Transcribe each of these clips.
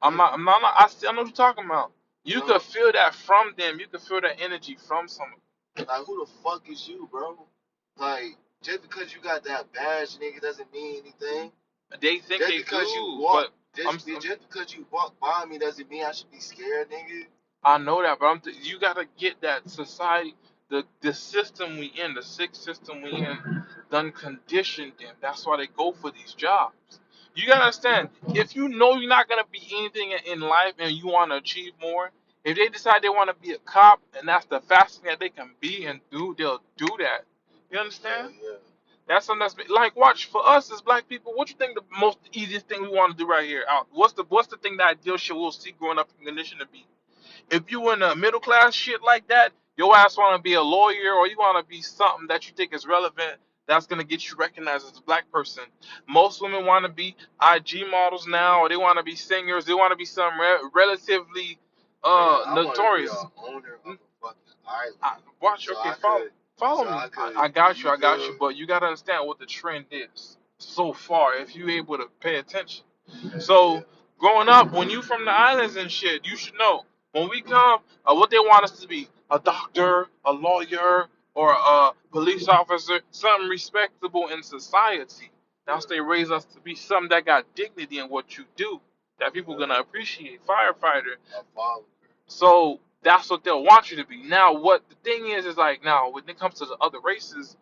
I know what you're talking about. You could feel that from them. You could feel that energy from someone. Like, who the fuck is you, bro? Like, just because you got that badge, nigga, doesn't mean anything. They think Just they because you do, walk, but just because you walk by me doesn't mean I should be scared, nigga. I know that, but you gotta get that society, the system we in, the sick system we in, done conditioned them. That's why they go for these jobs. You gotta understand, if you know you're not gonna be anything in life and you want to achieve more, if they decide they want to be a cop and that's the fastest thing that they can be and do, they'll do that. You understand? Yeah. That's something that's like, watch, for us as black people. What you think the most easiest thing we want to do right here? What's the thing that ideal shit we'll see growing up in condition to be? If you in a middle class shit like that, your ass want to be a lawyer or you want to be something that you think is relevant that's gonna get you recognized as a black person. Most women want to be IG models now, or they want to be singers. They want to be some relatively Nigga, I want to be notorious. a owner of a fucking island. Watch, So okay, I could, follow so me. I could, I got you, you I got you. feel? But you gotta understand what the trend is so far. If you able to pay attention. Yeah, yeah. So growing up, when you from the islands and shit, you should know when we come, what they want us to be: a doctor, a lawyer, or a police officer, something respectable in society. That's what they raise us to be, something that got dignity in what you do, that people gonna appreciate. Firefighter. A follower. So that's what they'll want you to be. Now, what the thing is like now when it comes to the other races,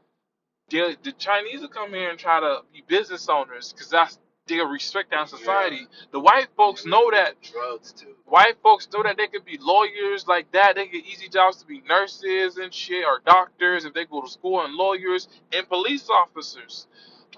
the Chinese will come here and try to be business owners because that's their respect in society. Yeah. The white folks know that. Drugs too. White folks know that they could be lawyers like that. They get easy jobs to be nurses and shit, or doctors if they go to school, and lawyers and police officers.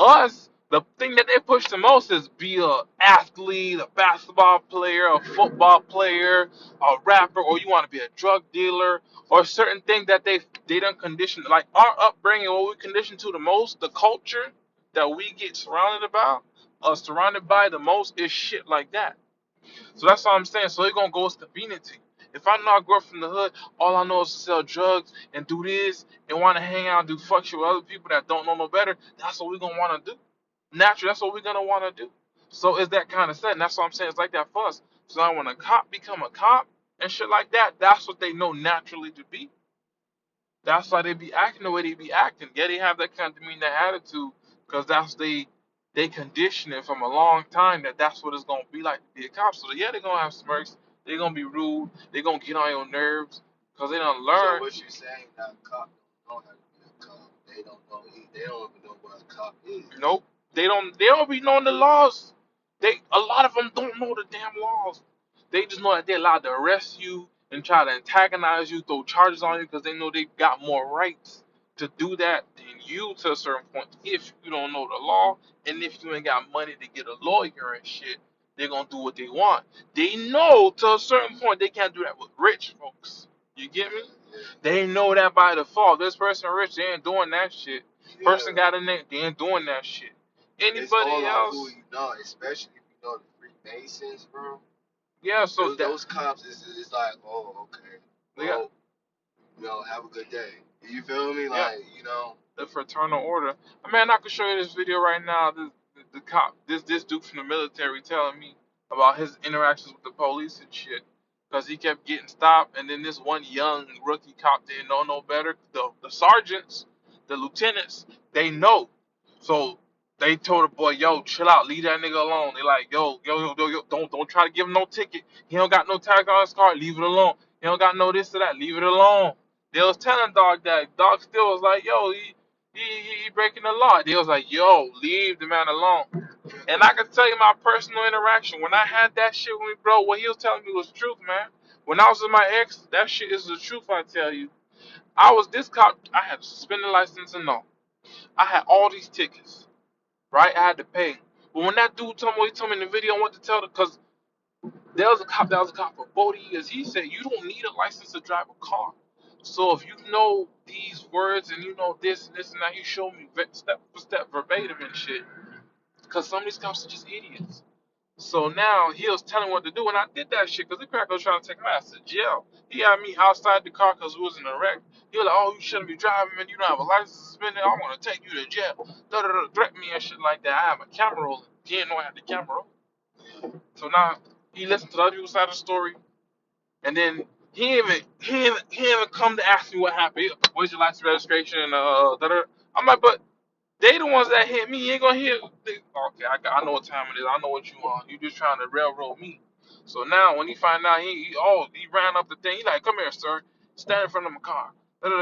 Us, the thing that they push the most is be a athlete, a basketball player, a football player, a rapper, or you want to be a drug dealer, or certain things that they don't condition. Like our upbringing, what we condition to the most, the culture that we get surrounded by the most is shit like that. So that's what I'm saying. So they're gonna go with convenient to you. If I know I grew up from the hood, all I know is to sell drugs and do this and want to hang out and do fuck shit with other people that don't know no better, that's what we're gonna want to do. Naturally, that's what we're gonna want to do. So it's that kind of setting. That's what I'm saying. It's like that for us. So now when a cop become a cop and shit like that, that's what they know naturally to be. That's why they be acting the way they be acting. Yeah, they have that kind of demeanor, that attitude, because that's they condition it from a long time that that's what it's gonna be like to be a cop. So yeah, they're gonna have smirks. They're gonna be rude. They're gonna get on your nerves because they don't So learn. what you saying that a cop don't know how to be a cop? They don't know. They don't even know what a cop is. Nope. They don't. They don't be knowing the laws. A lot of them don't know the damn laws. They just know that they're allowed to arrest you and try to antagonize you, throw charges on you because they know they've got more rights to do that than you to a certain point. If you don't know the law and if you ain't got money to get a lawyer and shit, they're gonna do what they want. They know to a certain point they can't do that with rich folks. You get me? They know that by default. This person rich, they ain't doing that shit. Yeah. Person got a name, they ain't doing that shit. It's all Anybody on who else? you know, especially if you know the Freemasons, bro. Yeah, so Those cops is like, oh, okay, they got, well, have a good day. You feel me? yeah, Like, the fraternal order. Man, I could show you this video right now. The cop, this dude from the military, telling me about his interactions with the police and shit, because he kept getting stopped, and then this one young rookie cop didn't know no better. The sergeants, the lieutenants, they know. So they told the boy, yo, chill out, leave that nigga alone. They like, yo, don't try to give him no ticket. He don't got no tag on his car, leave it alone. He don't got no this or that, leave it alone. They was telling dog that. Dog still was like, yo, he breaking the law. They was like, yo, leave the man alone. And I can tell you my personal interaction. When I had that shit with me, bro, what he was telling me was truth, man. When I was with my ex, that shit is the truth, I tell you. I was this cop, I had a suspended license and all. I had all these tickets, right? I had to pay. But when that dude told me, he told me in the video what to tell them, because there was a cop that was a cop for 40 years. He said, you don't need a license to drive a car. So if you know these words and you know this and this and that, he showed me step for step verbatim and shit. Because some of these cops are just idiots. So now he was telling me what to do, and I did that shit because the cracker was trying to take my ass to jail. He had me outside the car because we was in a wreck. He was like, oh, you shouldn't be driving, man. You don't have a license suspended. I want to take you to jail. Threaten me and shit like that. I have a camera rolling. He didn't know I had the camera rolling. So now He listened to the other people's side of the story, and then he even come to ask me what happened. Where's your license registration? Da-da. I'm like, but they the ones that hit me. You ain't gonna hit. Okay, I know what time it is. I know what you want. You just trying to railroad me. So now when he find out, he ran up the thing. He like, come here, sir. Stand in front of my car.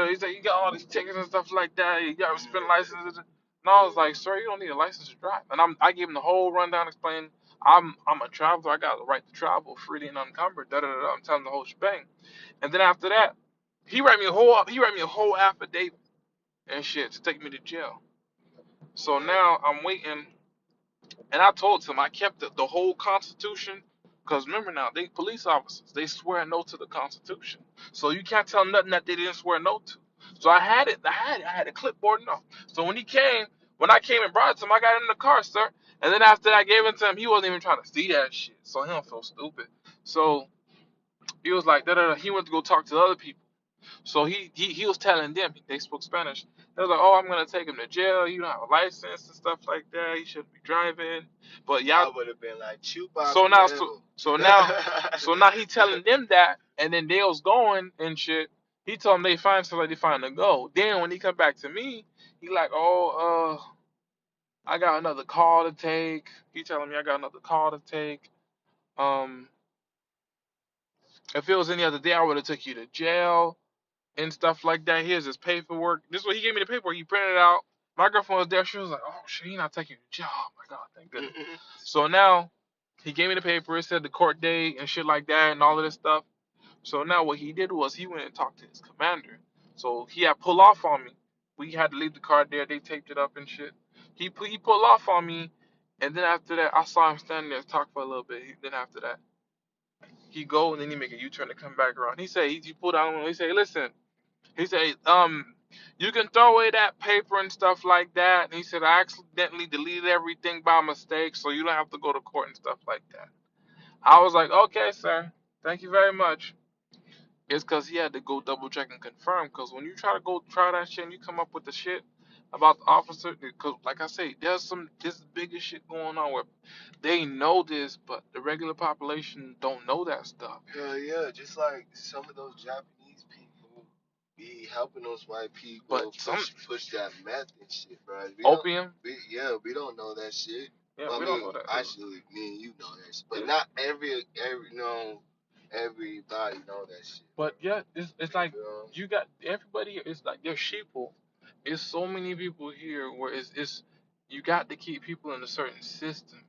He said, you got all these tickets and stuff like that. You got to spend licenses. And I was like, sir, you don't need a license to drive. And I gave him the whole rundown, explaining I'm a traveler. I got the right to travel freely and unencumbered. I'm telling him the whole shebang. And then after that, he write me a whole affidavit and shit to take me to jail. So now I'm waiting, and I told him I kept the whole Constitution, because remember now, they police officers, they swear no to the Constitution. So you can't tell nothing that they didn't swear no to. So I had it, I had a clipboard and all. So when I came and brought it to him, I got it in the car, sir. And then after I gave it to him, he wasn't even trying to see that shit. So he don't feel stupid. So he was like, da da da. He went to go talk to the other people. So he was telling them, they spoke Spanish. They was like, oh, I'm gonna take him to jail. You don't have a license and stuff like that. He shouldn't be driving. But I y'all, would have been like, chupa so now, so, huevo. so now, so now he telling them that, and then they was going and shit. He told them they find somebody they find to go. Then when he come back to me, he like, oh, I got another call to take. He telling me I got another call to take. Um, if it was any other day, I would have took you to jail and stuff like that. Here's his paperwork. This is what he gave me the paperwork. He printed it out. My girlfriend was there. She was like, oh shit, he not taking the job. Oh my God, thank goodness. So now he gave me the paper. It said the court date and shit like that and all of this stuff. So now what he did was he went and talked to his commander. So he had pull off on me. We had to leave the car there. They taped it up and shit. He pulled off on me, and then after that, I saw him standing there talk for a little bit. Then after that, he go and then he make a U-turn to come back around. He said he pulled out on me. He said, listen. He said, you can throw away that paper and stuff like that. And he said, I accidentally deleted everything by mistake, so you don't have to go to court and stuff like that. I was like, okay, sir. Thank you very much. It's because he had to go double check and confirm. Because when you try to go try that shit and you come up with the shit about the officer, because like I say, there's this bigger shit going on where they know this, but the regular population don't know that stuff. Hell yeah, just like some of those Japanese people be helping those white But people some push that meth and shit, bro. opium, We don't know that shit. yeah, Well, I we don't mean, know that. actually, me and you know that shit, but Yeah. not everybody know that shit. But yeah, it's You like feel? you got everybody. It's like there's sheeple. It's so many people here where it's you got to keep people in a certain system.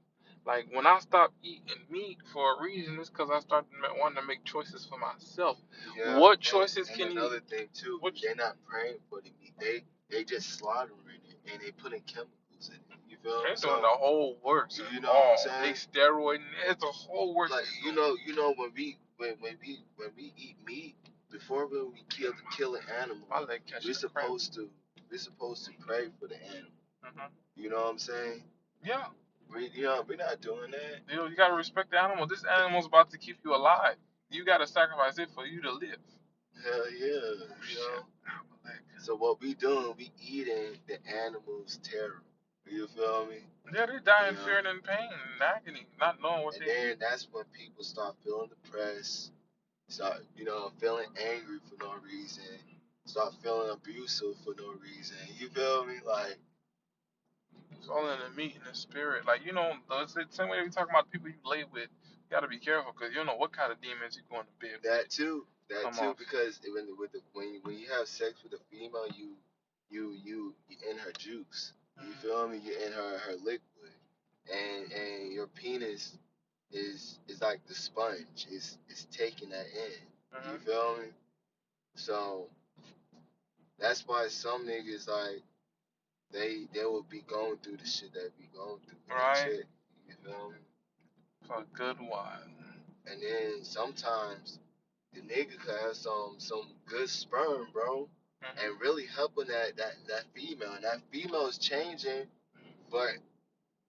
Like when I stopped eating meat for a reason, it's because I started wanting to make choices for myself. Yeah, What choices and can you? another thing too, Which they're not praying for the meat. They just slaughtering it and they putting chemicals in it. You feel me? they're doing So the whole works and you know what I'm all. They saying? steroid. It's a whole works. Like They you know when we eat meat, before when we kill an animal, my leg catching we're a cramp. supposed to we're supposed to pray for the animal. Hmm. You know what I'm saying? Yeah, We're not doing that. you gotta respect the animal. This animal's about to keep you alive. You gotta sacrifice it for you to live. Hell yeah, Oh you shit. know. My leg. So what we doing? We eating the animal's terror. You feel me? Yeah, they die You in know. fear and in pain and agony, not knowing what And they then did. that's when people start feeling depressed, start feeling angry for no reason, start feeling abusive for no reason. You feel me? Like It's all in the meat and the spirit. Like, it's the same way we talk about people you lay with. You gotta be careful because you don't know what kind of demons you're going to bed with. that Come too, off. because when you have sex with a female, you in her juice. You feel me? You're in her liquid, and your penis is like the sponge. It's taking that in. You Mm-hmm. feel me? So that's why some niggas like they will be going through the shit that be going through with a Right? chick. You feel me? For a good while. And then sometimes the nigga could have some good sperm, bro, Mm-hmm. and really helping that female. And that female is changing, but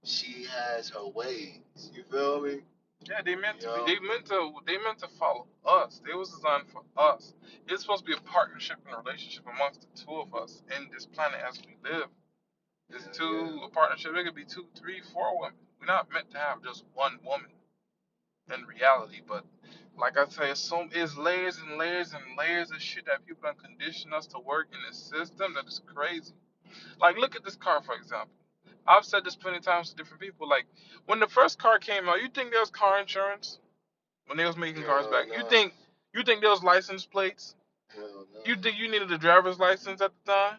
she has her ways. You feel me? Yeah, they meant You to be. know? They meant to follow us. They was designed for us. It's supposed to be a partnership and a relationship amongst the two of us in this planet as we live. It's Yeah. a partnership. It could be two, three, four women. We're not meant to have just one woman. in reality. But like I say, it's layers and layers and layers of shit that people have conditioned us to work in this system that is crazy. Like, look at this car, for example. I've said this plenty of times to different people. Like, when the first car came out, you think there was car insurance when they was making cars Hell back? You nah. think there was license plates? Hell You nah. think you needed a driver's license at the time?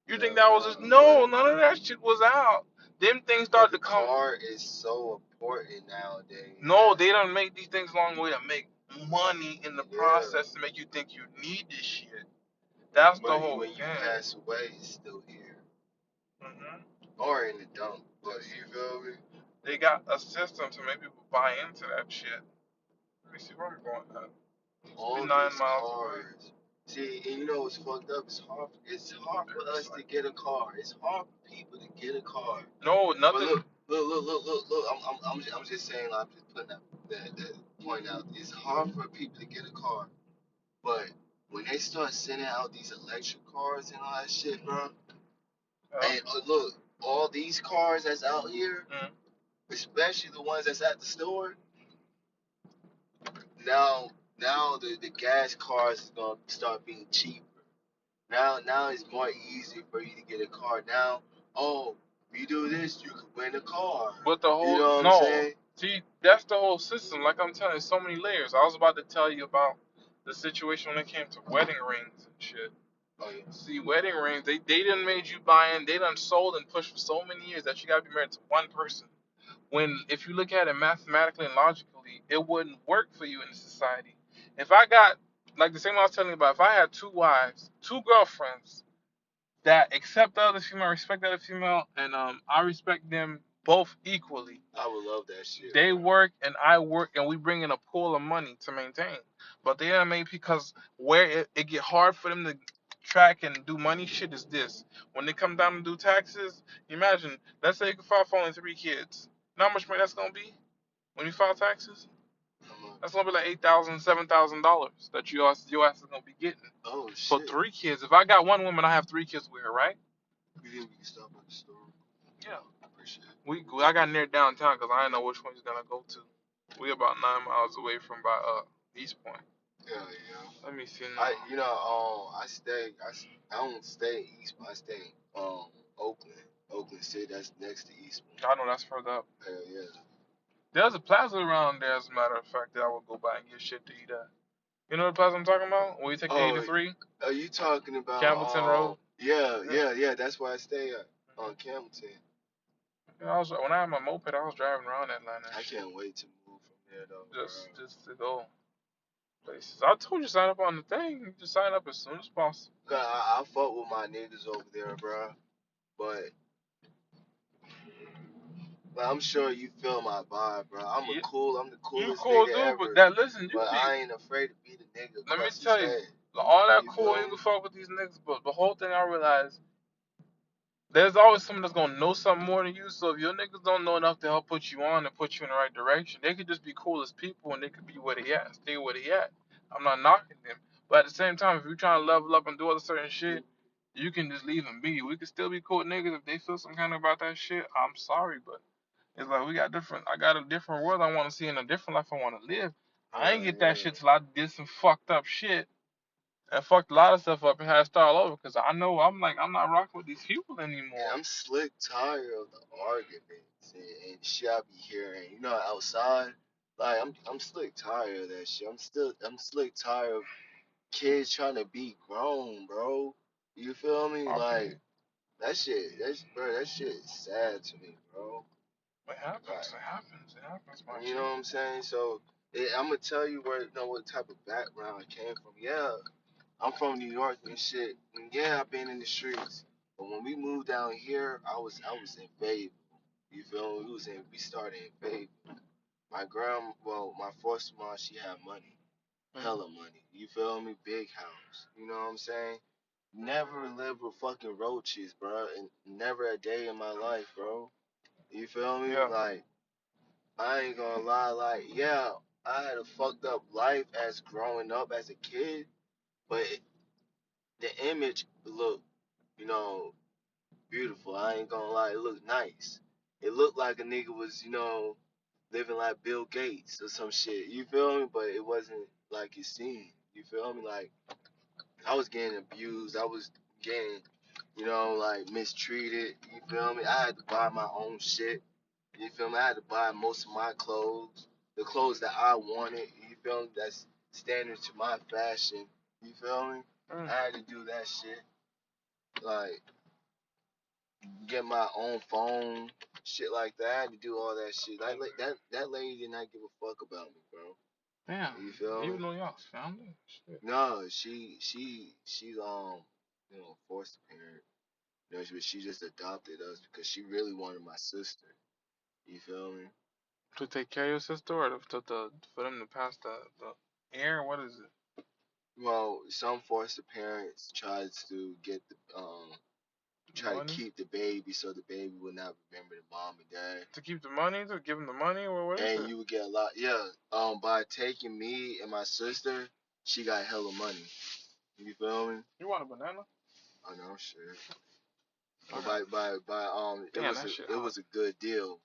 You think Hell that was just nah. no? None of that shit was out. Them things But started the to come. car is so important nowadays No, that they don't make these things along the way to make money in the yeah. process to make you think you need this shit. That's the But whole when you game. pass away, it's still here Hmm. or in the dump. But you feel me? They got a system to make people buy into that shit. Let me see where I'm going at. It's be All 9 miles away. cars. See, and you know what's fucked up? It's hard. It's hard for It's us to like get a car. It's hard for people to get a car. no, But nothing. look. I'm just saying. I'm just putting that point out. It's hard for people to get a car. But when they start sending out these electric cars and all that shit, bro, and look, all these cars that's out here, Mm. especially the ones that's at the store, now the gas cars is gonna start being cheap. Now it's more easy for you to get a car. Now, oh, if you do this, you can win a car. But the You whole know what I'm no, saying? see, that's the whole system. Like I'm telling you, so many layers. I was about to tell you about the situation when it came to wedding rings and shit. Oh yeah. See, wedding rings, they done made you buy in, they done sold and pushed for so many years that you gotta be married to one person. When if you look at it mathematically and logically, it wouldn't work for you in society. If I got like the same I was telling you about, if I had two wives, two girlfriends that accept the other female, respect the other female, and I respect them both equally. I would love that shit, They bro. work and I work and we bring in a pool of money to maintain. But they don't make because where it get hard for them to track and do money shit is this. When they come down to do taxes, imagine, let's say you can file for only 3 kids. You know how much money that's gonna be when you file taxes? Come on. That's gonna be like $8,000, $7,000 that your ass is gonna be getting Oh for shit. 3 kids. If I got one woman, I have 3 kids with her, right? We think we can stop at the store. Yeah. Appreciate it. I got near downtown because I didn't know which one he's gonna go to. We about 9 miles away from by East Point. Hell yeah. Let me see I now. I don't stay in East, I stay Oakland. Oakland City, that's next to East. I know that's further up. Hell yeah. There's a plaza around there, as a matter of fact, that I would go by and get shit to eat at. You know the plaza I'm talking about? Where you take the Oh, 83, are you talking about Campbellton Road? Yeah. yeah, that's where I stay at on Campbellton. Yeah, when I had my moped, I was driving around Atlanta and I shit, can't wait to move from there though, just to go places. I told you sign up on the thing. You just sign up as soon as possible. bro. I fuck with my niggas over there, bro. But I'm sure you feel my vibe, bro. Yeah, I'm the you coolest cool nigga dude, but ever. that listen, you But be. I ain't afraid to be the nigga Let me across his tell you, head. all that You cool, feel you me? can fuck with these niggas, but the whole thing I realized, there's always someone that's gonna know something more than you. So if your niggas don't know enough to help put you on and put you in the right direction, they could just be cool as people and they could be where they at, stay where they at. I'm not knocking them, but at the same time, if you're trying to level up and do other certain shit, you can just leave them be. We could still be cool with niggas if they feel some kind of about that shit. I'm sorry, but it's like we got different. I got a different world I want to see and a different life I want to live. I ain't Hell get that yeah. shit till I did some fucked up shit and fucked a lot of stuff up and had to start all over because I know I'm not rocking with these people And anymore. I'm slick tired of the arguments and shit I be hearing. You know, outside, like I'm slick tired of that shit. I'm slick tired of kids trying to be grown, bro. You feel me? I feel you. Like that shit is sad to me, bro. It happens. Like, It happens. It happens, my you G. know what I'm saying? So I'm gonna tell you where, you know, what type of background I came from. Yeah, I'm from New York and shit. And yeah, I've been in the streets. But when we moved down here, I was in Fayetteville. You feel me? We started in Fayetteville. My foster mom, she had money, Mm. hella money. You feel me? Big house. You know what I'm saying? Never lived with fucking roaches, bro, and never a day in my life, bro. You feel me? Yeah. Like, I ain't gonna lie, like, yeah, I had a fucked up life as growing up as a kid, but the image looked, you know, beautiful. I ain't gonna lie, it looked nice. It looked like a nigga was, you know, living like Bill Gates or some shit. You feel me? But it wasn't like it seemed. You feel me? Like I was getting abused. I was getting, like mistreated. You feel me? I had to buy my own shit. You feel me? I had to buy most of my clothes, the clothes that I wanted. You feel me? That's standard to my fashion. You feel me? I had to do that shit. Like get my own phone, shit like that. I had to do all that shit. That lady did not give a fuck about me, bro. Damn. You feel me? Even though y'all family? Shit. No, she's foster parent. She just adopted us because she really wanted my sister. You feel me? To take care of your sister, or for them to pass the air? What is it? Well, some foster parents tries to get try to Money? keep the baby so the baby will not remember the mom and dad. To keep the money? To give them the money? Or what is And it? you would get a lot, yeah. By taking me and my sister, she got hella money. You feel me? You want a banana? I know, sure. But Okay. it Damn, was that shit it hot. was a good deal.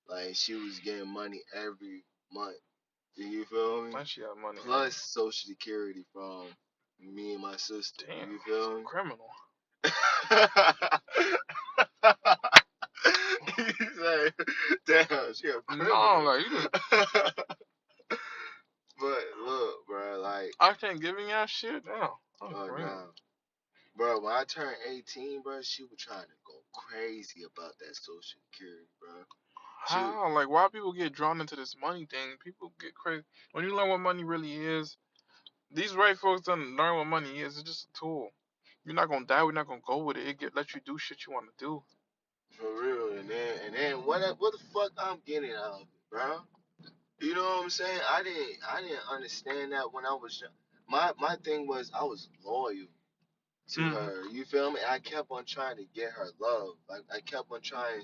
Like she was getting money every month. You feel me? That shit got money. Plus Social Security from me and my sister. Damn, You it's a feel me? criminal. He said, damn, she a No, criminal. like you just But look, bro, like, I can't give you that shit. Damn, I'm oh crazy. no. Bro, when I turned 18, bro, she was trying to go crazy about that Social Security, bro. She was, How? Like, why people get drawn into this money thing? People get crazy when you learn what money really is. These white folks don't learn what money is. It's just a tool. You're not gonna die. We're not gonna go with it. Let you do shit you want to do. for real. And then what the fuck I'm getting out of it, bro? You know what I'm saying? I didn't understand that when I was young. My thing was I was loyal to Hmm. her. You feel me? I kept on trying to get her love. Like I kept on trying.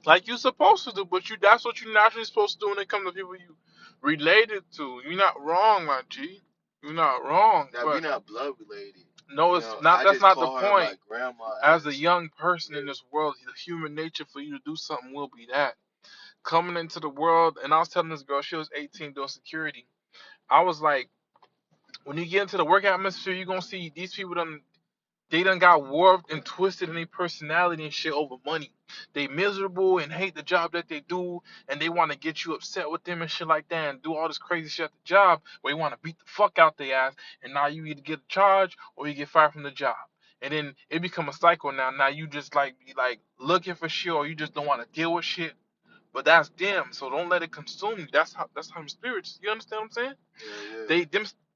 Like you're supposed to do, but that's what you're naturally supposed to do when it comes to people you related to. You're not wrong, my G. You're not wrong, that we but not blood related. no, it's not. I That's just not the call her point. my grandma As a as young person in yeah. this world, the human nature for you to do something will be that. Coming into the world, and I was telling this girl, she was 18 doing security. I was like, when you get into the work atmosphere, you're gonna see these people they done got warped and twisted in their personality and shit over money. They miserable and hate the job that they do, and they want to get you upset with them and shit like that, and do all this crazy shit at the job where you want to beat the fuck out their ass, and now you either get a charge or you get fired from the job. And then it become a cycle now. Now you just like be like looking for shit, or you just don't want to deal with shit. But that's them, so don't let it consume you. That's how them spirits. You understand what I'm saying? Yeah, yeah.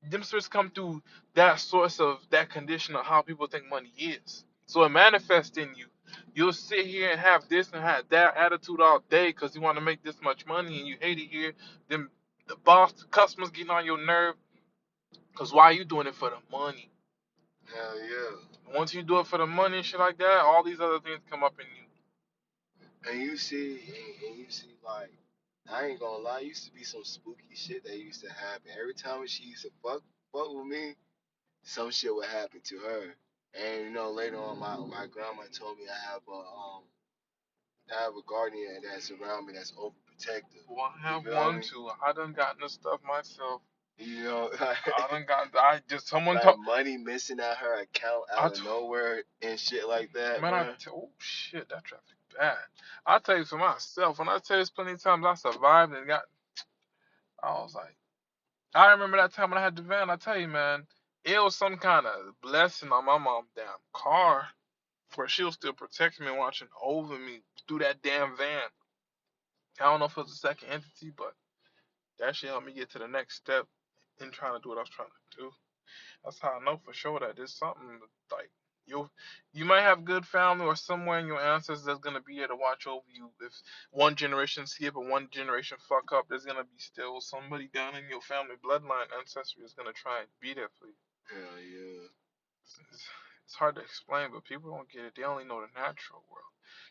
Them spirits come through that source of that condition of how people think money is. So it manifests in you. You'll sit here and have this and have that attitude all day because you want to make this much money and you hate it here. Then the boss, the customers getting on your nerve because why are you doing it for the money? Hell yeah. Once you do it for the money and shit like that, all these other things come up in you. And you see, like, I ain't gonna lie, used to be some spooky shit that used to happen. Every time she used to fuck with me, some shit would happen to her. And later on, my grandma told me I have a guardian that's around me that's overprotective. Well, I You have feel one me? too. I done gotten this stuff myself. I Like, done got. I just someone like told. money missing at her account I out of nowhere and shit like that, Man, bro. oh shit, that traffic bad. I tell you for myself, when I tell you this plenty of times I survived and I was like, I remember that time when I had the van. I tell you, man, it was some kind of blessing on my mom's damn car, where she was still protecting me, and watching over me through that damn van. I don't know if it was a second entity, but that shit helped me get to the next step in trying to do what I was trying to do. That's how I know for sure that there's something like you you might have good family or somewhere in your ancestors that's gonna be there to watch over you. If one generation skip or one generation fuck up, there's gonna be still somebody down in your family bloodline ancestry is gonna try and be there for you. Hell yeah. It's, it's hard to explain, but people don't get it. They only know the natural world.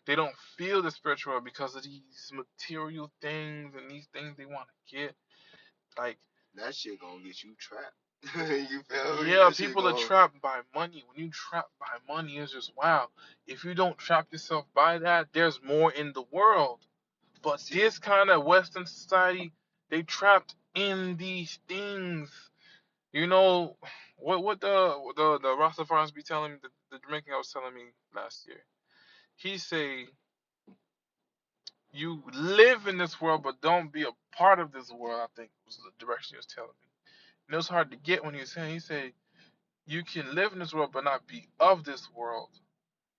They don't feel the spiritual world because of these material things and these things they want to get. Like That shit gonna get you trapped. You feel me? yeah, That shit people are gonna trapped by money. When you trapped by money, it's just wow. If you don't trap yourself by that, there's more in the world. But See, this kind of Western society, they trapped in these things. You know what the Rastafarians be telling me, the Jamaican guy was telling me last year. He say you live in this world but don't be a part of this world. I think was the direction he was telling me. And it was hard to get when he was saying. He said you can live in this world but not be of this world.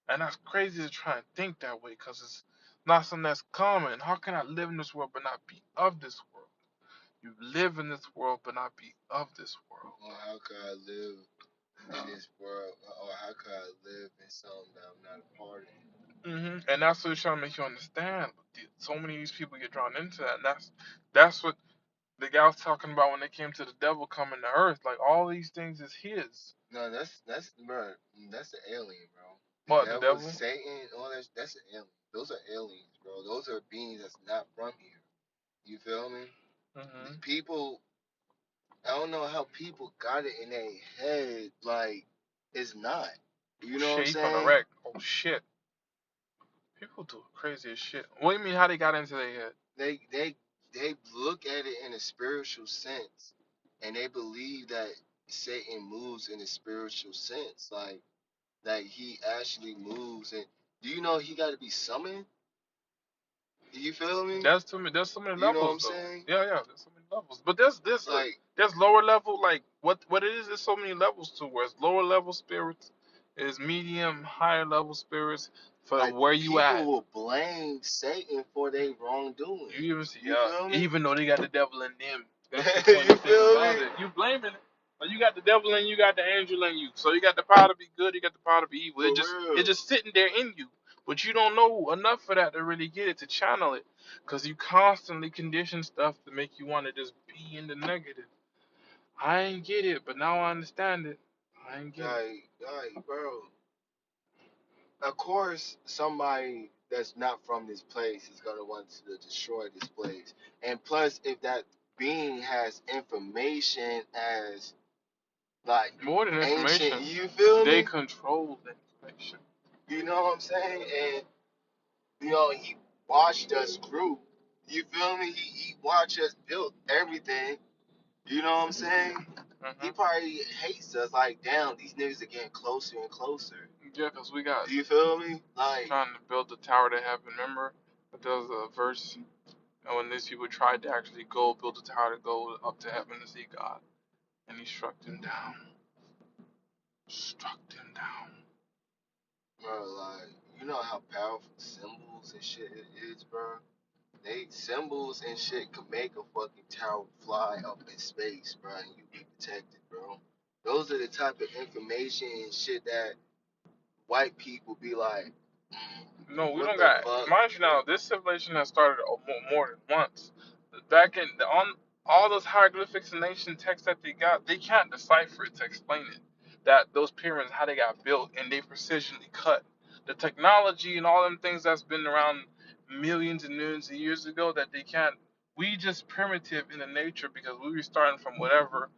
And that's crazy to try and think that way because it's not something that's common. How can I live in this world but not be of this world? You live in this world but not be of this world. or how could I live in this world, or how could I live in something that I'm not a part of? And that's what he's trying to make you understand. So many of these people get drawn into that, and that's what the guy was talking about when they came to the devil coming to earth. Like all these things is his. No, that's bro, that's the alien, bro. The What the devil, devil? Satan, all that's an alien. Those are aliens, bro. Those are beings that's not from here. You feel me? hmm People, I don't know how people got it in their head, like it's not. Oh You know what I'm shit, he finna saying? wreck. Oh shit, people do crazy as shit. What do you mean? How they got into their head? They they they look at it in a spiritual sense, and they believe that Satan moves in a spiritual sense, like he actually moves. And do you know he got to be summoned? Do you feel me? There's so many You know what I'm levels though. saying? Yeah, there's so many levels. But there's look, Like there's lower level like what it is. There's so many levels to where it's lower level spirits, is medium, higher level spirits for like where you people at. will blame Satan for their wrongdoing. You even see, You feel me? even though they got the devil in them. That's the funny You thing feel about me? it. You blaming it. But you got the devil in you, got the angel in you. So you got the power to be good, you got the power to be evil. For It's real. just sitting there in you. But you don't know enough of that to really get it, to channel it. Because you constantly condition stuff to make you want to just be in the negative. I ain't get it, but now I understand it. I ain't get it. Bro. Of course, somebody that's not from this place is gonna want to destroy this place. And plus, if that being has information as like More than ancient, information, you feel they me? control the information. You know what I'm saying? And he watched us grow. You feel me? He watched us build everything. You know what I'm saying? He hmm probably hates us. Like, damn, these niggas are getting closer and closer. Yeah, because we got You feel me? Like, trying to build the tower to heaven. Remember, there was a verse when these people tried to actually go build a tower to go up to heaven to see God, and He struck them down. Struck them down. bro, like, you know how powerful symbols and shit it is, bro? They symbols and shit could make a fucking tower fly up in space, bro, and you be protected, bro. Those are the type of information and shit that white people be like, No, we what don't the got. fuck? Mind you, now this civilization has started more than once. Back in on all those hieroglyphics and ancient texts that they got, they can't decipher it to explain it. That those pyramids, how they got built, and they precisionally cut. The technology and all them things that's been around millions and millions of years ago that they can't. We just primitive in the nature because we were starting from whatever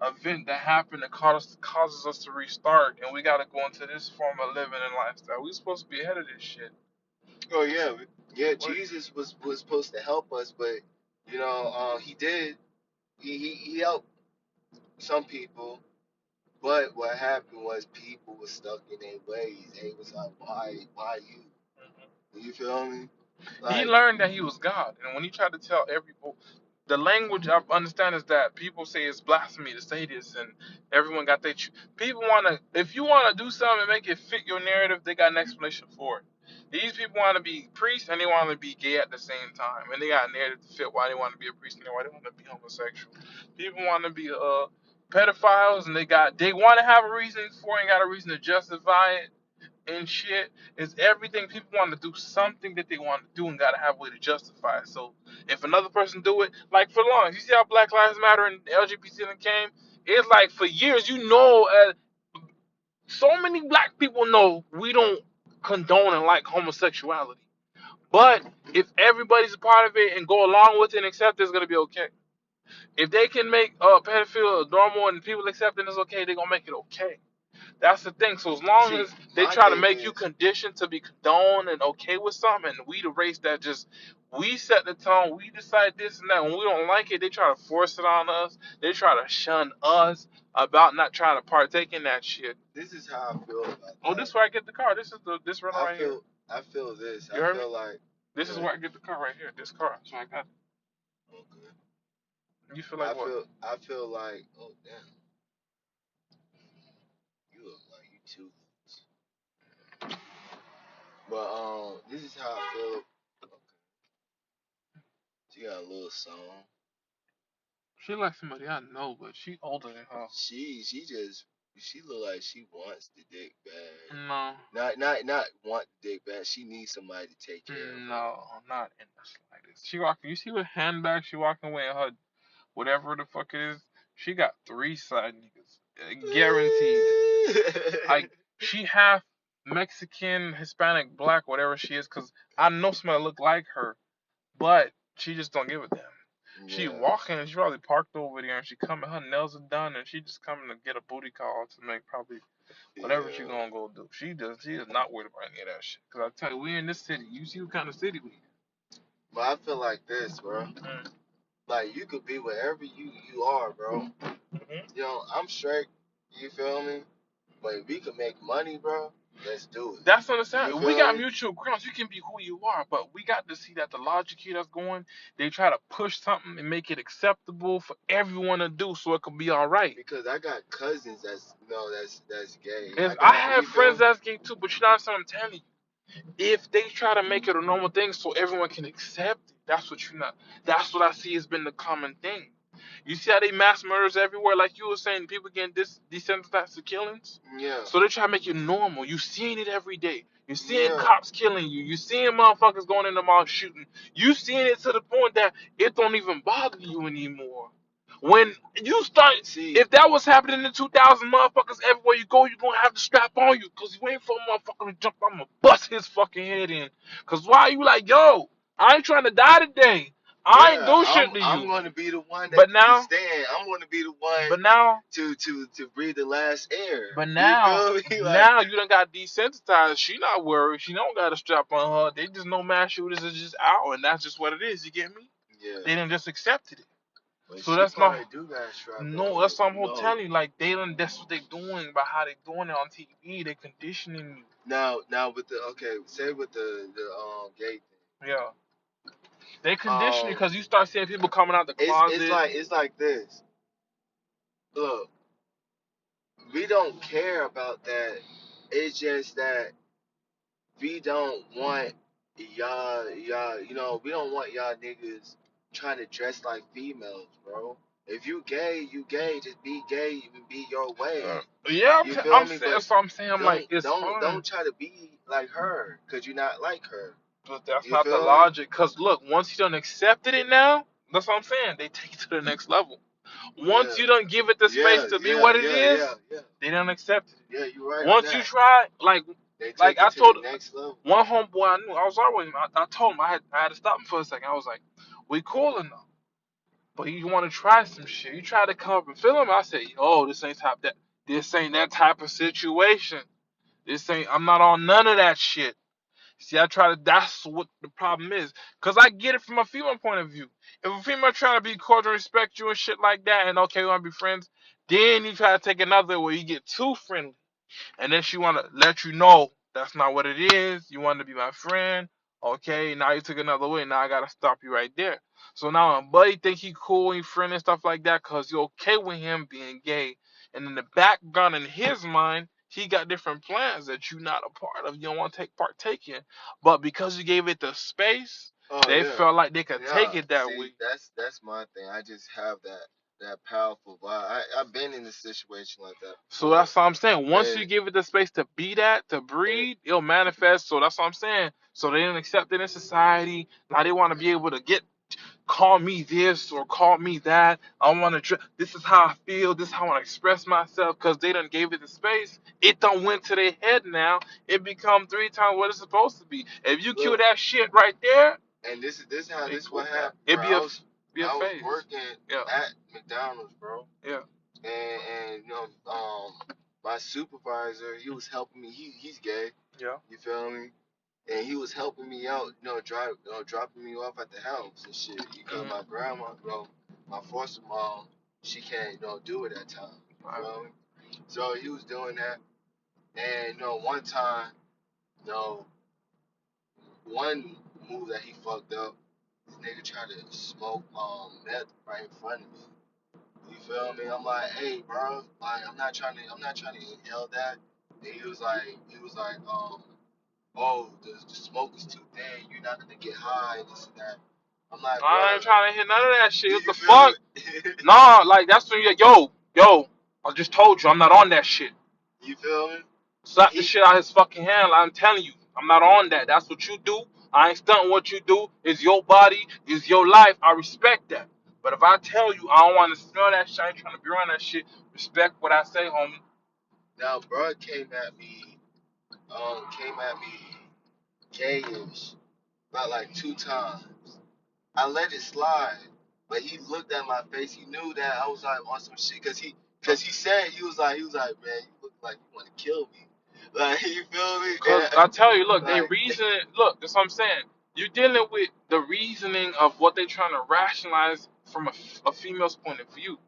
event that happened that causes us to restart, and we got to go into this form of living and lifestyle. We supposed to be ahead of this shit. Oh yeah, yeah. What? Jesus was supposed to help us, but he did. He helped some people, but what happened was people were stuck in their ways. They was like, why you? You feel me? He Like, learned that he was God, and when he tried to tell everyone, the language I understand is that people say it's blasphemy to say this, and everyone got their. People want to, if you want to do something and make it fit your narrative, they got an explanation for it. These people want to be priests and they want to be gay at the same time, and they got a narrative to fit why they want to be a priest and why they want to be homosexual. People want to be pedophiles, and they want to have a reason for it and got a reason to justify it and shit. Is everything. People want to do something that they want to do and gotta have a way to justify it. So if another person do it, like for long, you see how Black Lives Matter and LGBT came? It's like for years, so many black people know we don't condone and like homosexuality. But if everybody's a part of it and go along with it and accept it, it's gonna be okay. If they can make pedophilia normal and people accept it, it's okay. They're gonna make it okay. That's the thing. So as long see, as they my try to thing make you is, conditioned to be condoned and okay with something, and we the race that just We set the tone. We decide this and that. When we don't like it, they try to force it on us. They try to shun us about not trying to partake in that shit. This is how I feel about Oh, that. this is where I get the car. This runner right here. I feel this. You I heard me? feel like This is where I get the car right here. This car. So I got it. okay. You feel like what? I feel like oh damn, you look like you too. But this is how I feel. Okay. She got a little song. She like somebody I know, but she older than her. She look like she wants the dick bad. No. Not want the dick bad. She needs somebody to take care of her. No, not in this like this. She walking. You see what handbag she walking with? Her whatever the fuck it is. She got 3 side niggas, guaranteed. Like she half Mexican, Hispanic, black, whatever she is. Cause I know somebody look like her, but she just don't give a damn. She Yeah. walking and she probably parked over there and she coming. Her nails are done and she just coming to get a booty call to make probably whatever she gonna go do. She is not worried about any of that shit. Cause I tell you, we in this city. You see what kind of city we in. But I feel like this, bro. Like you could be wherever you are, bro. You know, I'm straight. You feel me? But if we can make money, bro, let's do it. That's understandable. We feel got me? mutual grounds. You can be who you are, but we got to see that the logic here that's going, they try to push something and make it acceptable for everyone to do so it can be all right. Because I got cousins that's gay. I have friends that's gay too, but you know what I'm telling you? If they try to make it a normal thing so everyone can accept it, that's what I see has been the common thing. You see how they mass murders everywhere, like you were saying, people getting desensitized to killings. Yeah. So they try to make it normal. You seeing it every day. You seeing Yeah. cops killing you. You seeing motherfuckers going in the mall shooting. You seeing it to the point that it don't even bother you anymore. When you start, if that was happening in 2000, motherfuckers everywhere you go, you gonna have to strap on you, cause you ain't for a motherfucker to jump. I'm gonna bust his fucking head in. Cause why you like, yo, I ain't trying to die today. I ain't do shit to you. I'm gonna be the one that but can now, stand. I'm gonna be the one but now, to breathe the last air. but now, You feel me? now you done got desensitized. She not worried. She don't got a strap on her. They just know mass shooters is just out, and that's just what it is. You get me? Yeah. They done just accepted it. But So that's my do got strap no. on That's her, what I'm telling you. Like they done. That's what they doing by how they doing it on TV. They conditioning you. Now with the say with the gay thing. Yeah. They condition you because you start seeing people coming out the closet. It's like this. Look, we don't care about that. It's just that we don't want y'all, we don't want y'all niggas trying to dress like females, bro. If you gay, you gay. Just be gay and be your way. Yeah, You feel me? But that's what I'm saying. I'm like, it's fine. Don't try to be like her, cause you're not like her. But that's You not the feel me? logic. Cause look, once you done accepted it now, that's what I'm saying. They take it to the next level. Once you don't give it the space to be what it is, they don't accept it. Yeah, you're right. Once you try, they take like it I to told the next level. one homeboy I knew, I was always, I told him I had to stop him for a second. I was like, we cool enough, but you want to try some shit. You try to come up and feel him. I said, oh, this ain't that type of situation. I'm not on none of that shit. See, that's what the problem is. Because I get it from a female point of view. If a female trying to be cordial, respect you and shit like that, and okay, we want to be friends, then you try to take another where you get too friendly. And then she want to let you know that's not what it is. You want to be my friend. Okay, now you took another way. Now I got to stop you right there. So now my buddy think he cool and friend and stuff like that because you're okay with him being gay. And in the background in his mind, he got different plans that you're not a part of. You don't want to partake in. But because you gave it the space, they felt like they could take it that way. That's my thing. I just have that powerful vibe. I've been in a situation like that before. So that's what I'm saying. Once you give it the space to be that, to breathe, it'll manifest. So that's what I'm saying. So they didn't accept it in society. Now they want to be able to call me this or call me that. I want to. This is how I feel. This is how I want to express myself. Because they done gave it the space. It done went to their head now. It become 3 times what it's supposed to be. If you kill that shit right there. And this what happened. It I was working at McDonald's, bro. Yeah. And my supervisor, he was helping me. He's gay. Yeah. You feel me? and he was helping me out, dropping me off at the house and shit. Because my grandma, my foster mom, she can't, do it at times. You feel me? So he was doing that, and one time, you know, one move that he fucked up, this nigga tried to smoke meth right in front of me. You feel me? I'm like, hey, bro, like I'm not trying to inhale that. And he was like, oh, the smoke is too thin. You're not gonna get high and this and that. I'm like, I ain't brother, trying to hear none of that shit. What you the feel fuck? me? Nah, like that's when you're like, yo, I just told you I'm not on that shit. You feel me? Slap the He shit out his fucking hand. Like, I'm telling you, I'm not on that. That's what you do. I ain't stunting what you do. It's your body. It's your life. I respect that. But if I tell you I don't want to smell that shit, I ain't trying to be around that shit. Respect what I say, homie. now, bro, came at me gayish about like 2 times. I let it slide, but he looked at my face. He knew that I was like on some shit, cause he said he was like, man, you look like you want to kill me, like you feel me? Because I tell you, look, they Like, reason. Look, that's what I'm saying. You're dealing with the reasoning of what they're trying to rationalize from a female's point of view.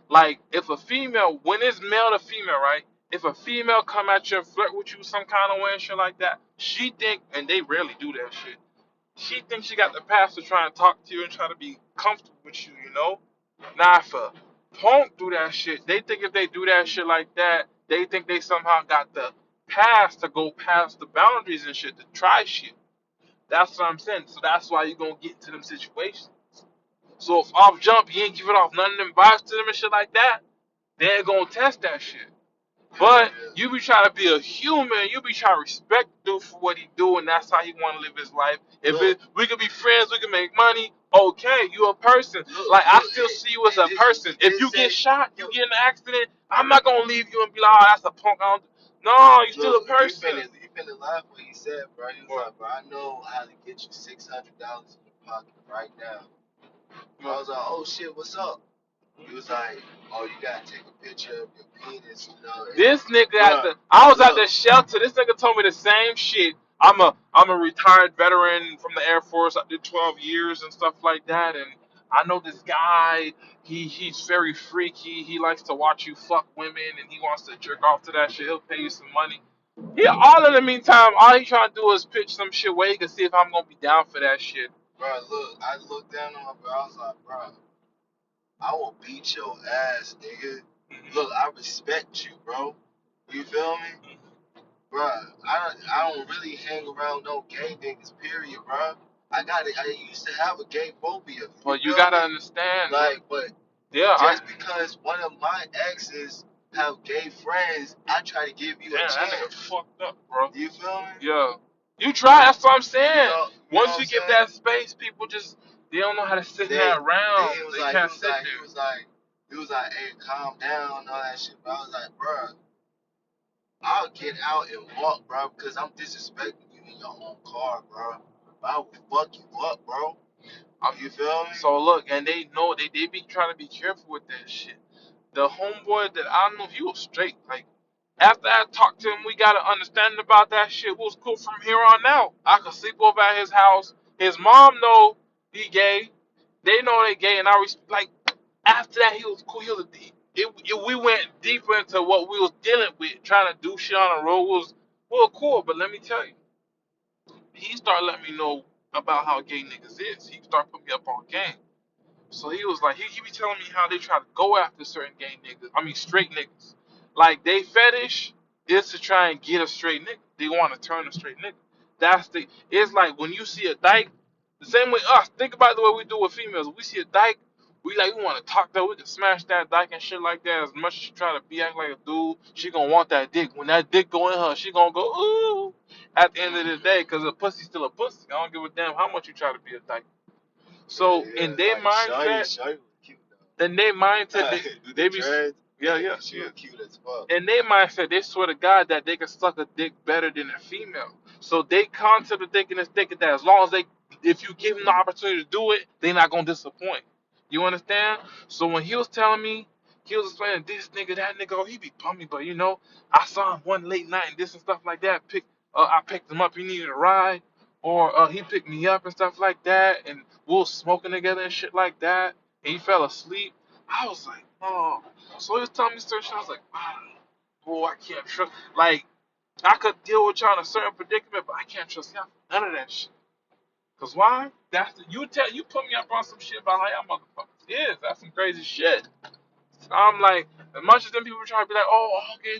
Like, if a female, when it's male to female, right? If a female come at you and flirt with you some kind of way and shit like that, she think, and they rarely do that shit. She thinks she got the pass to try and talk to you and try to be comfortable with you, you know? Now, if a punk do that shit, they think if they do that shit like that, they think they somehow got the pass to go past the boundaries and shit to try shit. That's what I'm saying. So that's why you gonna get into them situations. So if off jump, you ain't giving off none of them vibes to them and shit like that, they ain't gonna test that shit. But yeah, you be trying to be a human, you be trying to respect the dude for what he do, and that's how he want to live his life. If look, we could be friends, we can make money. Okay, you a person. look, Like I look, still see you as a and person. he If did you get say, shot, you look, get in an accident, I'm not gonna leave you and be like, oh, that's a punk. No, you still a look, person. you finna laugh what he said, bro. He was What? like, bro, I know how to get you $600 in your pocket right now. I What? was like, oh shit, what's up? He was like, oh, you gotta take a picture of your penis, and This nigga at bruh, the I was at look, the shelter. This nigga told me the same shit. I'm a retired veteran from the Air Force. I did 12 years and stuff like that, and I know this guy. He's very freaky. He likes to watch you fuck women, and he wants to jerk off to that shit. He'll pay you some money. He all in the meantime, all he trying to do is pitch some shit where he can see if I'm gonna be down for that shit. look, I looked down on him, bro. I was like, bro, I will beat your ass, nigga. Look, I respect you, bro. You feel me? Bruh, I don't really hang around no gay niggas, period, bruh. I used to have a gay phobia, you But you feel gotta me? understand, Like, but yeah, just because one of my exes have gay friends, I try to give you a damn, that nigga chance. fucked up, bro. You feel me? Yeah. You try, that's what I'm You saying. know, you know Once what I'm you give saying? that space, people just they don't know how to sit in They, that then round. he was They like, he can't was sit like, he there. was like, he was like, hey, calm down, and all that shit. But I was like, bruh, I'll get out and walk, bro, because I'm disrespecting you in your own car, bro. I will fuck you up, bro. I'm, You feel me? so look, and they know they be trying to be careful with that shit. The homeboy that I knew, he was straight. Like after I talked to him, we got an understanding about that shit. It was cool from here on out. I could sleep over at his house. His mom know he gay. They know they gay, and like after that, he was cool. We went deeper into what we was dealing with, trying to do shit on the road. We were cool, but let me tell you, he started letting me know about how gay niggas is. He started putting me up on game. So he was like, he be telling me how they try to go after certain gay niggas. I mean, straight niggas. Like, they fetish is to try and get a straight nigga. They want to turn a straight nigga. It's like when you see a dyke, the same way us, think about the way we do with females. We see a dyke, we want to talk to her, we can smash that dyke and shit like that. As much as she try to be act like a dude, she gonna want that dick. When that dick go in her, she gonna go, ooh, at the end of the day, because a pussy's still a pussy. I don't give a damn how much you try to be a dyke. So in Yeah, their like mindset, Shawty was cute in their mindset, though. Do the they be, dreads? yeah, Yeah, yeah, she yeah. was cute as fuck. In their mindset, they swear to God that they can suck a dick better than a female. So they concept of thinking that as long as if you give them the opportunity to do it, they're not gonna disappoint. You understand? So when he was telling me, he was explaining this nigga, that nigga, oh, he be bumming, but I saw him one late night and this and stuff like that. I picked him up. He needed a ride, or he picked me up and stuff like that, and we were smoking together and shit like that. And he fell asleep. I was like, oh. So he was telling me certain shit. I was like, wow, boy, I can't trust. Like, I could deal with y'all in a certain predicament, but I can't trust y'all for none of that shit. Cause why? You put me up on some shit about how y'all motherfuckers is. That's some crazy shit. So I'm like, as much as them people try to be like, oh, all gay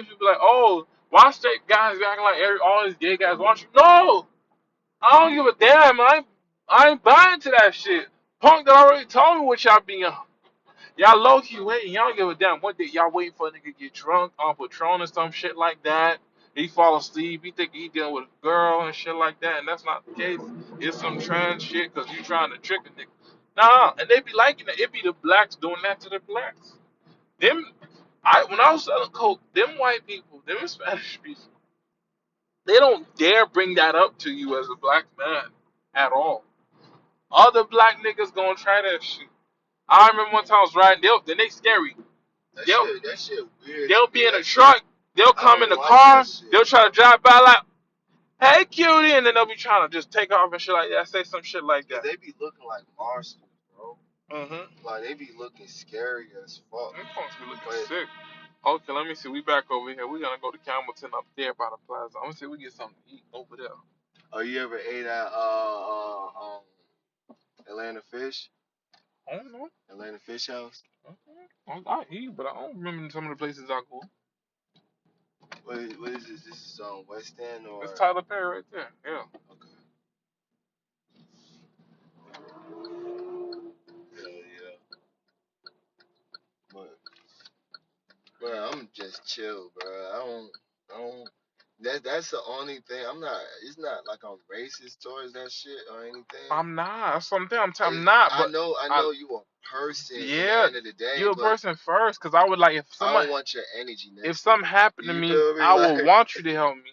people like, oh, why straight guys acting like all these gay guys want you? No, I don't give a damn. I ain't buying to that shit. Punk that already told me what y'all be on. Y'all low key waiting. Y'all don't give a damn what day y'all waiting for a nigga to get drunk on Patron or some shit like that. He fall asleep. He think he dealing with a girl and shit like that, and that's not the case. It's some trans shit because you trying to trick a nigga. Nah, and they be liking it. It be the blacks doing that to the blacks. Them, when I was selling coke, them white people, them Spanish people, they don't dare bring that up to you as a black man at all. Other black niggas gonna try that shit. I remember one time I was riding. Then they scary. That shit weird to They'll me. be in a truck. They'll I come in don't the like that car. shit. They'll try to drive by like, "Hey, cutie," and then they'll be trying to just take off and shit like that. Say some shit like Cause that. they be looking like Martians, bro. Mm-hmm. Like they be looking scary as fuck. Them folks be looking But sick. Okay, let me see. We back over here. We gonna go to Campbellton up there by the plaza. I'm gonna see if we get something to eat over there. oh, you ever ate at Atlanta Fish? I don't know. Atlanta Fish House? I eat, but I don't remember some of the places I go. What is this? This is on West End It's or Tyler Perry right there. Yeah. okay? Hell yeah. But bro, I'm just chill, bro. I don't. That's the only thing. I'm not. It's not like I'm racist towards that shit or anything. I'm not. That's something I'm not. But I I, know you a person in the yeah, end of the day, you're a but person first, cause I would like I don't want your energy if next to something me. happened to You me, feel me? I would Like, want you to help me,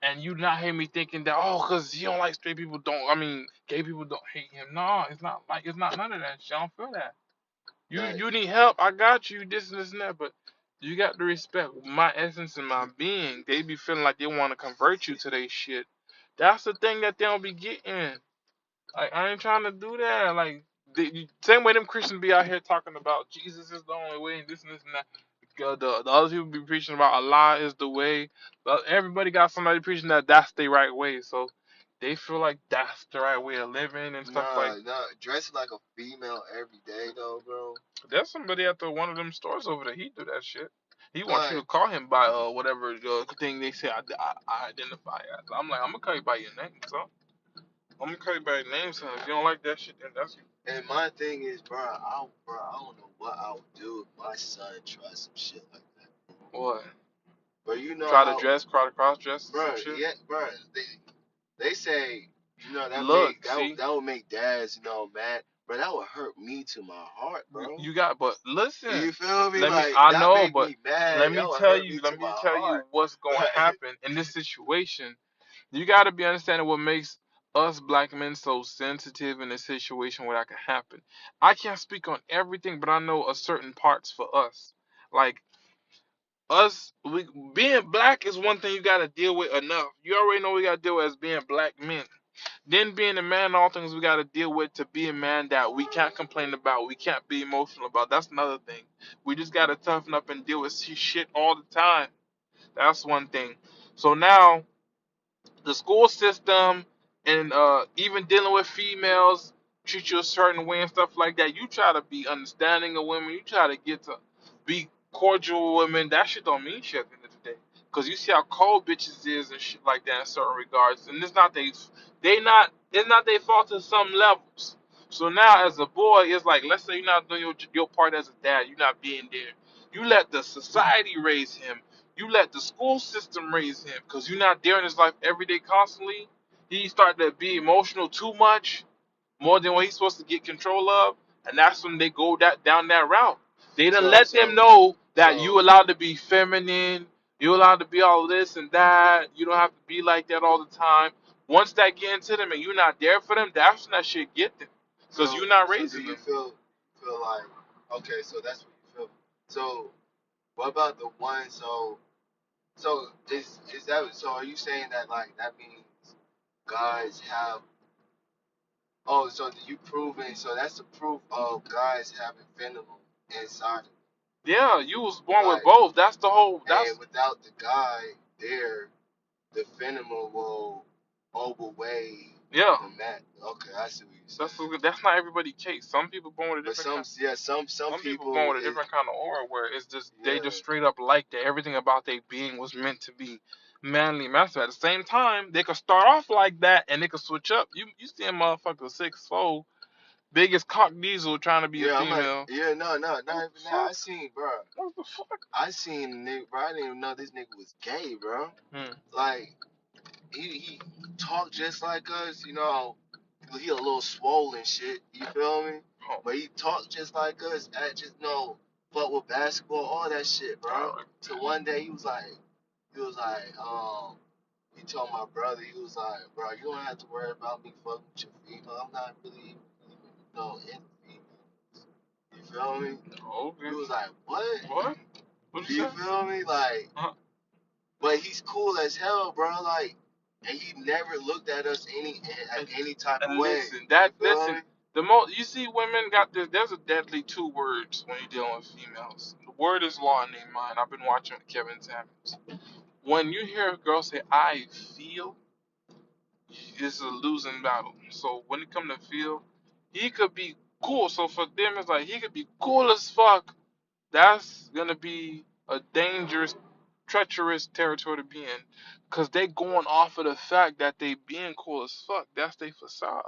and you not hear me thinking that cause you don't like straight people don't. I mean, gay people don't hate him. No, it's not none of that shit. I don't feel that. that, You need help. I got you. This and that, but you got to respect my essence and my being. They be feeling like they want to convert you to their shit. That's the thing that they don't be getting. Like I ain't trying to do that. Like same way them Christians be out here talking about Jesus is the only way and this and that. The other people be preaching about Allah is the way. But everybody got somebody preaching that that's the right way. So they feel like that's the right way of living and stuff like. nah. Dress like a female every day, though, bro. There's somebody at one of them stores over there. He do that shit. He wants you Nah, to call him by whatever thing they say I identify as. I'm like I'm gonna call you by your name, so I'm gonna call you by your name, son. If you don't like that shit, then that's you. and my thing is, bro, I don't know what I would do if my son tried some shit like that. What? But you know Try to how, dress, try to cross dress or some bro, shit. yeah, bro, they say, Look, see, that would make dads, mad, but that would hurt me to my heart, bro. you got, but listen, You feel me? let me. Like I that know, make but me mad. That would hurt me to let my me tell heart. you what's gonna happen in this situation. You got to be understanding what makes us black men so sensitive in a situation where that can happen. I can't speak on everything, but I know a certain parts for us. Like being black is one thing you got to deal with enough. You already know we got to deal with as being black men. Then being a man, all things we got to deal with to be a man that we can't complain about, we can't be emotional about. That's another thing. We just got to toughen up and deal with shit all the time. That's one thing. So now the school system and even dealing with females treat you a certain way and stuff like that. You try to be understanding of women. You try to get to be cordial with women. That shit don't mean shit at the end of the day. Cause you see how cold bitches is and shit like that in certain regards. And it's not their fault to some levels. So now as a boy, it's like let's say you're not doing your part as a dad. You're not being there. You let the society raise him. You let the school system raise him because you're not there in his life every day constantly. He started to be emotional too much, more than what he's supposed to get control of, and that's when they go down that route. They done So let them know that so you allowed to be feminine, you allowed to be all this and that. You don't have to be like that all the time. Once that get into them and you're not there for them, that's when that shit get them because you're not so do raising you them. feel like okay? So that's what you feel. So what about the one? So So is that so? Are you saying that like that means guys have? Oh, so you proving? So that's the proof of guys having venom inside of them. Yeah, you was born with Like, both. That's the whole. and That's without the guy there, the venom will overweigh yeah. the mat. Okay, I see what you're That's saying. that's not everybody's case. Some people born with a But different kind. some Some people born people with a is different kind of aura where it's just they just yeah straight up like that. Everything about their being was meant to be manly, masculine. At the same time, they could start off like that and they could switch up. You see a motherfucker 6'4", biggest cock diesel trying to be a yeah. I'm like female. yeah no no not What the even that. I fuck? seen bro. What the fuck? I seen a nigga, bro. I didn't even know this nigga was gay, bro. Hmm. Like he talked just like us, you know. He a little swollen shit, you feel me? Oh, But he talked just like us, at just no fuck with basketball, all that shit, bro. alright. So one day he was like, he told my brother, he was like, bro, you don't have to worry about me fucking with your female. I'm not really, you know, in females. You feel me? Okay. He was like, what? What? What you You say? feel me? Like, Uh, but he's cool as hell, bro. Like, and he never looked at us and, any type of and way. listen, You feel me? the most you see women got this. There's a deadly two words when you're dealing with females. The word is law in their mind. I've been watching Kevin Samuels. When you hear a girl say "I feel," it's a losing battle. So when it come to feel, he could be cool. So for them, it's like he could be cool as fuck. That's gonna be a dangerous, treacherous territory to be in, cause they going off of the fact that they being cool as fuck. That's their facade.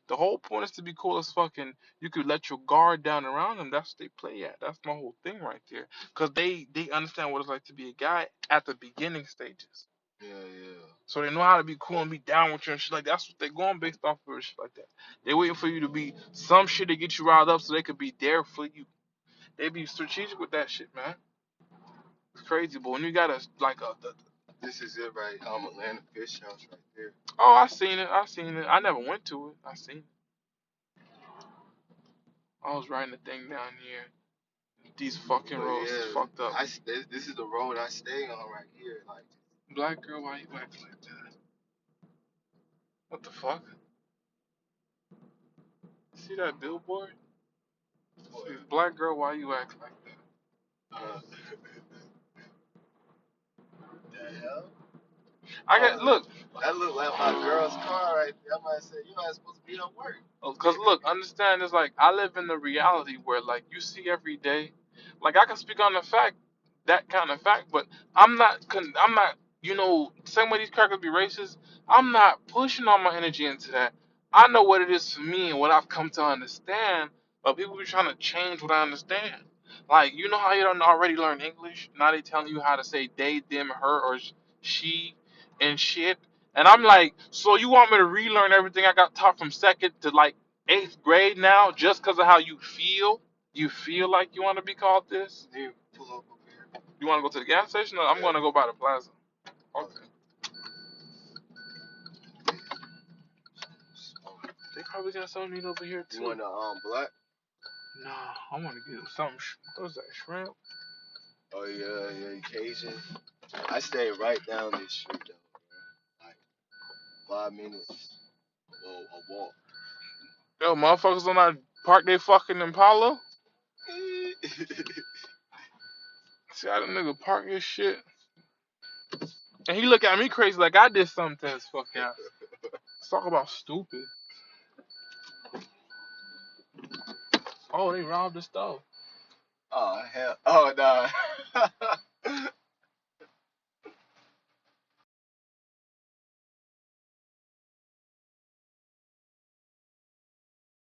The whole point is to be cool as fuck, and you could let your guard down around them. That's what they play at. That's my whole thing right there. Cause they understand what it's like to be a guy at the beginning stages. Yeah, yeah. So they know how to be cool and be down with you and shit like that. That's what they going based off of and shit like that. They waiting for you to be some shit to get you riled up so they could be there for you. They be strategic with that shit, man. It's crazy, but when you got a like a This is it, right? Atlanta Fish House right there. oh, I seen it, I seen it. I never went to it. I seen it. I was writing the thing down here. These fucking But roads is yeah, fucked up. this is the road I stay on right here. Like, Black girl, why you acting like that? What the fuck? See that billboard? It what? says, black girl, why you acting like that? Uh, the hell? I got Oh, look. that look like my girl's car right there. I might say, you ain't supposed to be at work. Cause look, understand it's like I live in the reality where like you see every day. Like I can speak on the fact, that kind of fact, but I'm not, same way these crackers be racist. I'm not pushing all my energy into that. I know what it is for me and what I've come to understand, but people be trying to change what I understand. Like you know how you don't already learn English? Now they telling you how to say they, them, her, or she, and shit. And I'm like, so you want me to relearn everything I got taught from second to like eighth grade now just because of how you feel? You feel like you want to be called this? Then pull up over here. You want to go to the gas station? Or I'm Yeah. going to go by the plaza. Okay. Okay. They probably got something to eat over here You too. want the black? Nah, I want to get something. What was that, shrimp? Oh yeah, yeah, Cajun. I stay right down this street though, like 5 minutes a walk. Yo, motherfuckers on that park they fucking Impala? See how the nigga park his shit? And he look at me crazy like I did something to his fuck ass. Let's talk about stupid. Oh, they robbed the stove. Oh hell, oh nah.